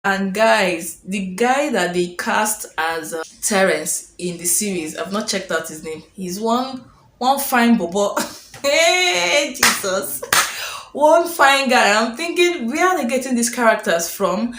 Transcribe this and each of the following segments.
And guys, the guy that they cast as Terrence in the series, I've not checked out his name. He's one fine bobo. Hey, Jesus. One fine guy. I'm thinking, where are they getting these characters from?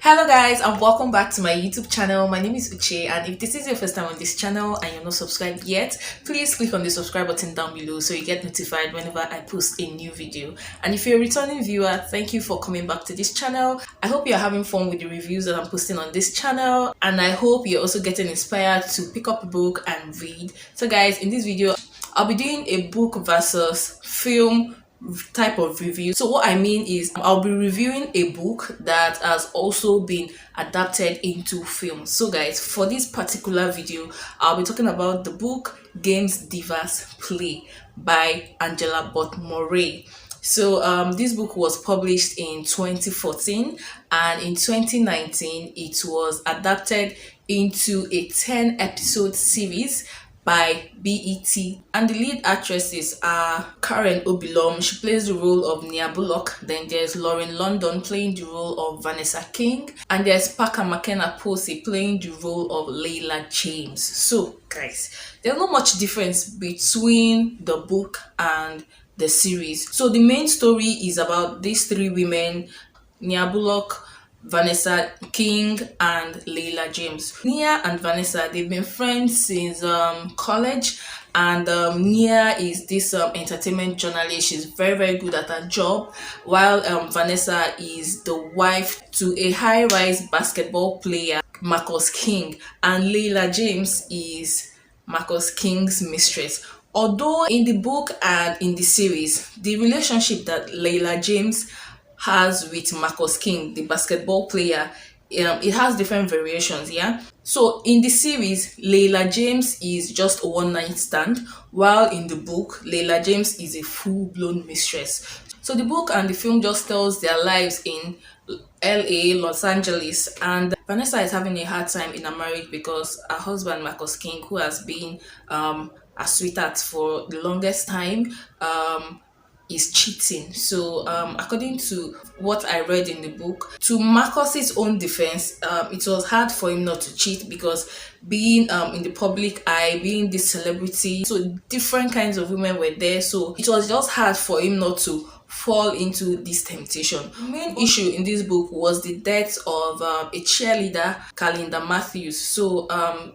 Hello guys and welcome back to my YouTube channel. My name is Uche, and if this is your first time on this channel and you're not subscribed yet, please click on the subscribe button down below so you get notified whenever I post a new video. And if you're a returning viewer, thank you for coming back to this channel. I hope you're having fun with the reviews that I'm posting on this channel, and I hope you're also getting inspired to pick up a book and read. So guys, in this video I'll be doing a book versus film type of review. So what I mean is I'll be reviewing a book that has also been adapted into film. So guys, for this particular video I'll be talking about the book Games Divas Play by Angela Burt Murray. So this book was published in 2014, and in 2019 it was adapted into a 10 episode series by BET, and the lead actresses are Karen Obilom. She plays the role of Nia Bullock. Then there's Lauren London playing the role of Vanessa King, and there's Parker McKenna Posey playing the role of Layla James. So guys, there's not much difference between the book and the series. So the main story is about these three women: Nia Bullock, Vanessa King, and Layla James. Nia and Vanessa, they've been friends since college, and Nia is this entertainment journalist. She's very good at her job, while Vanessa is the wife to a high-rise basketball player, Marcus King, and Layla James is Marcus King's mistress. Although in the book and in the series, the relationship that Layla James has with Marcus King, the basketball player, it has different variations, yeah. So in the series, Layla James is just a one night stand, while in the book, Layla James is a full blown mistress. So the book and the film just tells their lives in LA, Los Angeles, and Vanessa is having a hard time in her marriage because her husband Marcus King, who has been a sweetheart for the longest time, is cheating. So according to what I read in the book, to Marcus's own defense, it was hard for him not to cheat because being in the public eye, being this celebrity, so different kinds of women were there, so it was just hard for him not to fall into this temptation. The main issue in this book was the death of a cheerleader, Kalinda Matthews. So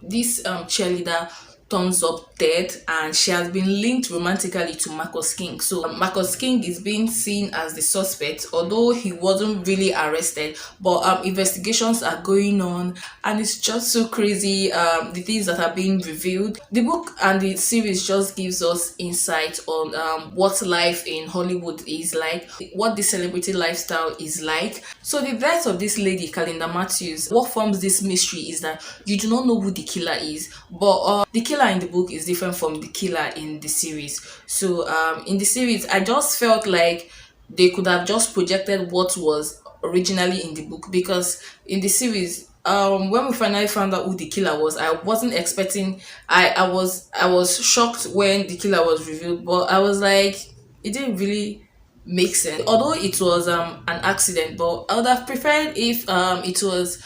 this cheerleader turns up dead, and she has been linked romantically to Marcus King. So Marcus King is being seen as the suspect, although he wasn't really arrested, but investigations are going on, and it's just so crazy, the things that are being revealed. The book and the series just gives us insight on what life in Hollywood is like, what the celebrity lifestyle is like. So the death of this lady, Kalinda Matthews, what forms this mystery is that you do not know who the killer is, but the killer in the book is different from the killer in the series. So in the series, I just felt like they could have just projected what was originally in the book, because in the series, when we finally found out who the killer was, I wasn't expecting. I was shocked when the killer was revealed, but I was like, it didn't really make sense. Although it was an accident, but I would have preferred if it was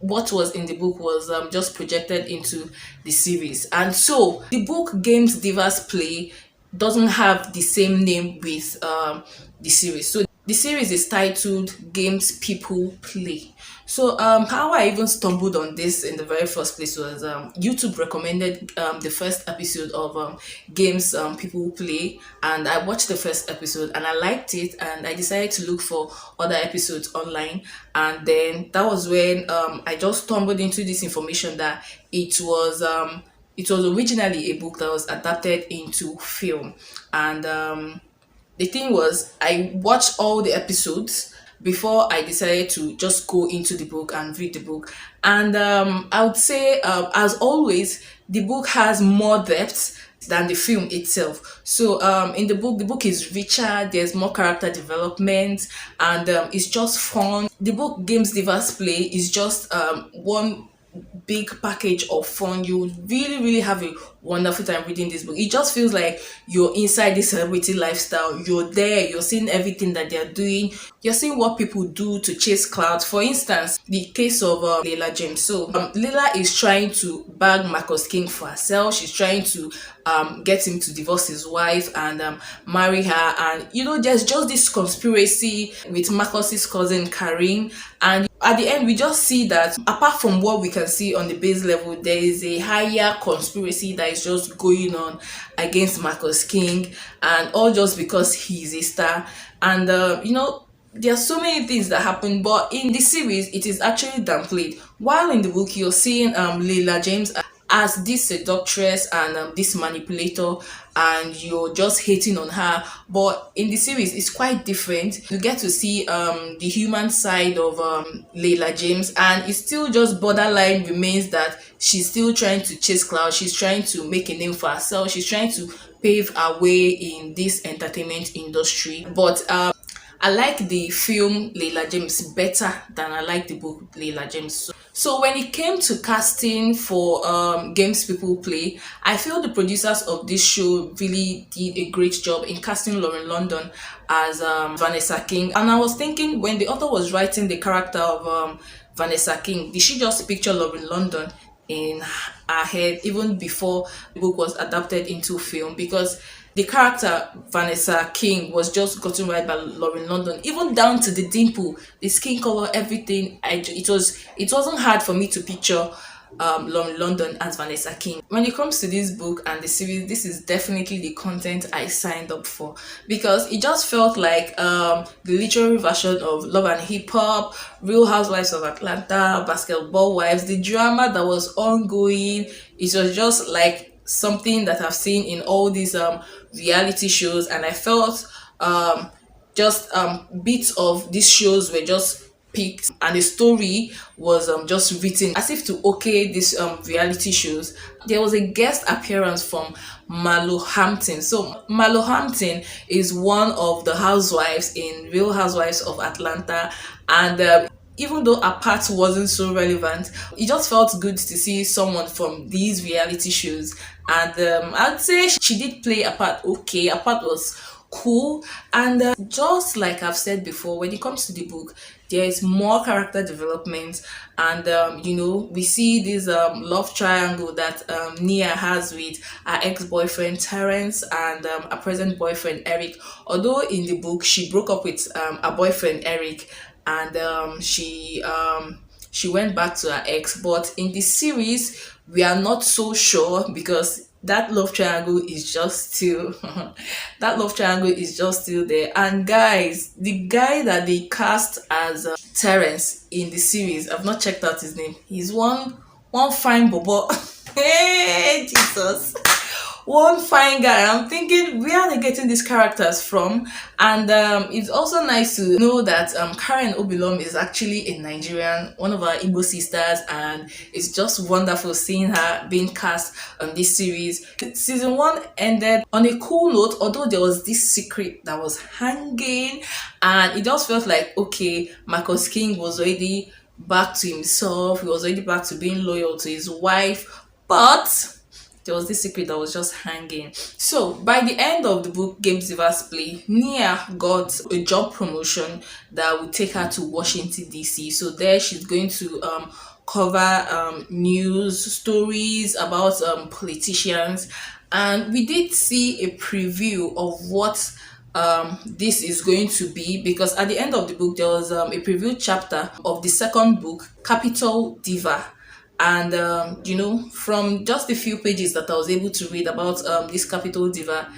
what was in the book was just projected into the series. And so the book Games Divas Play doesn't have the same name with the series. So the series is titled Games People Play. So how I even stumbled on this in the very first place was YouTube recommended the first episode of Games People Play, and I watched the first episode and I liked it, and I decided to look for other episodes online, and then that was when I just stumbled into this information that it was originally a book that was adapted into film. And the thing was, I watched all the episodes before I decided to just go into the book and read the book. And I would say, as always, the book has more depth than the film itself. So in the book is richer, there's more character development, and it's just fun. The book Games Divas Play is just one big package of fun. You really have a wonderful time reading this book. It just feels like you're inside this celebrity lifestyle. You're there, you're seeing everything that they're doing, you're seeing what people do to chase clouds. For instance, the case of Layla James. So Layla is trying to bag Marcus King for herself. She's trying to get him to divorce his wife and marry her. And there's just this conspiracy with Marcus's cousin Karim. And at the end, we just see that apart from what we can see on the base level, there is a higher conspiracy that is just going on against Marcus King, and all just because he's a star. And there are so many things that happen, but in the series, it is actually downplayed. While in the book, you're seeing Leila James as this seductress and this manipulator, and you're just hating on her. But in the series, it's quite different. You get to see the human side of Leila James, and it's still just borderline remains that she's still trying to chase cloud. She's trying to make a name for herself. She's trying to pave her way in this entertainment industry. But I like the film Leila James better than I like the book Leila James. So when it came to casting for games people play, I feel the producers of this show really did a great job in casting Lauren London as Vanessa King. And I was thinking, when the author was writing the character of Vanessa King, did she just picture Lauren London in her head even before the book was adapted into film? Because the character Vanessa King was just gotten right by Lauren London, even down to the dimple, the skin color, everything. It wasn't hard for me to picture Lauren London as Vanessa King. When it comes to this book and the series, this is definitely the content I signed up for, because it just felt like the literary version of Love and Hip Hop, Real Housewives of Atlanta, Basketball Wives, the drama that was ongoing. It was just like something that I've seen in all these reality shows, and I felt just bits of these shows were just picked, and the story was just written as if to okay these reality shows. There was a guest appearance from Malo Hampton. So Malo Hampton is one of the housewives in Real Housewives of Atlanta, and even though her part wasn't so relevant, it just felt good to see someone from these reality shows. And I'd say she did play a part okay. Her part was cool. And just like I've said before, when it comes to the book, there is more character development. And, we see this love triangle that Nia has with her ex-boyfriend Terence and her present boyfriend Eric. Although in the book, she broke up with her boyfriend Eric, and she went back to her ex. But in the series, we are not so sure, because that love triangle is just still that love triangle is just still there. And guys, the guy that they cast as Terence in the series, I've not checked out his name. He's one fine bobo. Hey, Jesus. One fine guy. I'm thinking, where are they getting these characters from? And it's also nice to know that Karen Obilom is actually a Nigerian, one of our Igbo sisters, and it's just wonderful seeing her being cast on this series. Season 1 ended on a cool note, although there was this secret that was hanging, and it just felt like, okay, Marcus King was already back to himself, he was already back to being loyal to his wife, but there was this secret that was just hanging. So by the end of the book Games Divas Play, Nia got a job promotion that would take her to Washington DC. So there she's going to cover news stories about politicians, and we did see a preview of what this is going to be, because at the end of the book there was a preview chapter of the second book, Capital Diva. And from just a few pages that I was able to read about this Capital Diva,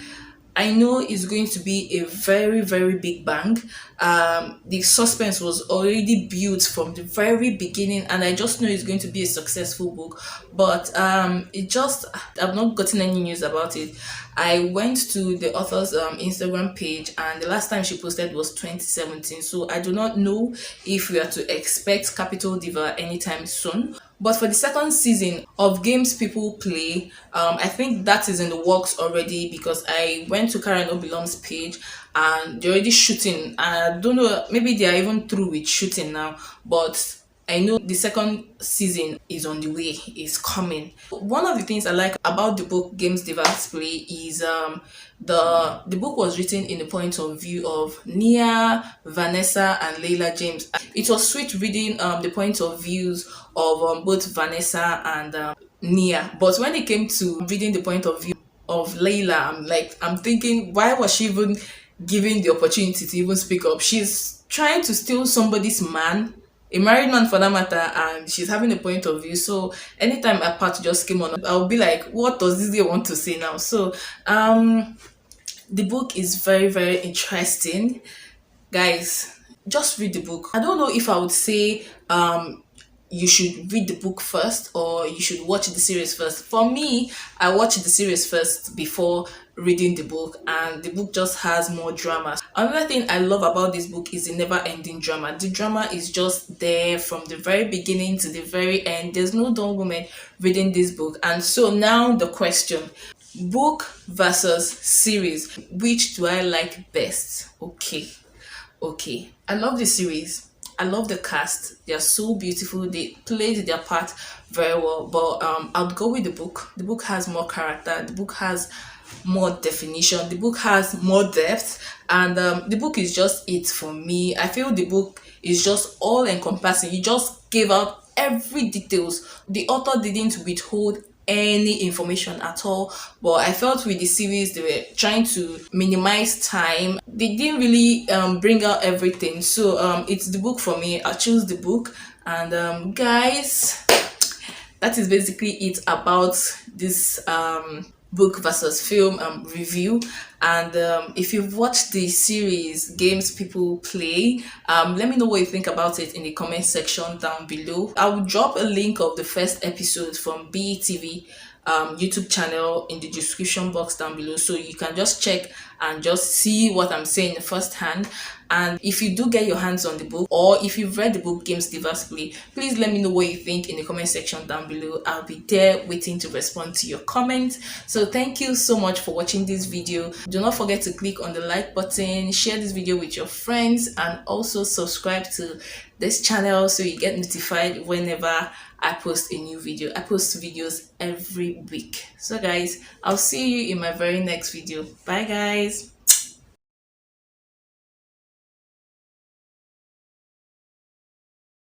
I know it's going to be a very, very big bang. The suspense was already built from the very beginning, and I just know it's going to be a successful book. But I've not gotten any news about it. I went to the author's Instagram page, and the last time she posted was 2017. So I do not know if we are to expect Capital Diva anytime soon. But for the second season of Games People Play, I think that is in the works already, because I went to Karen Obilom's page and they're already shooting. I don't know, maybe they are even through with shooting now, but I know the second season is on the way, is coming. One of the things I like about the book Games Divas Play is the book was written in the point of view of Nia, Vanessa, and Layla James. It was sweet reading the point of views of both Vanessa and Nia. But when it came to reading the point of view of Layla, I'm thinking, why was she even given the opportunity to even speak up? She's trying to steal somebody's man, a married man for that matter, and she's having a point of view. So anytime a part just came on, I'll be like, what does this girl want to say now? So the book is very, very interesting. Guys, just read the book. I don't know if I would say you should read the book first or you should watch the series first. For me, I watched the series first before reading the book, and the book just has more drama. Another thing I love about this book is the never ending drama. The drama is just there from the very beginning to the very end. There's no dull moment reading this book. And so now the question, book versus series, which do I like best? Okay, I love the series. I love the cast. They are so beautiful. They played their part very well. But I'll go with the book. The book has more character. The book has more definition. The book has more depth, and the book is just it for me. I feel the book is just all encompassing. You just gave out every details. The author didn't withhold any information at all, but I felt with the series they were trying to minimize time. They didn't really bring out everything. So it's the book for me. I choose the book. And guys, that is basically it about this book versus film review. And if you've watched the series Games People Play, let me know what you think about it in the comment section down below. I will drop a link of the first episode from BETV YouTube channel in the description box down below, so you can just check and just see what I'm saying firsthand. And if you do get your hands on the book, or if you've read the book Games Divas Play, please let me know what you think in the comment section down below. I'll be there waiting to respond to your comments. So thank you so much for watching this video. Do not forget to click on the like button, share this video with your friends, and also subscribe to this channel so you get notified whenever I post a new video. I post videos every week. So guys, I'll see you in my very next video. Bye guys.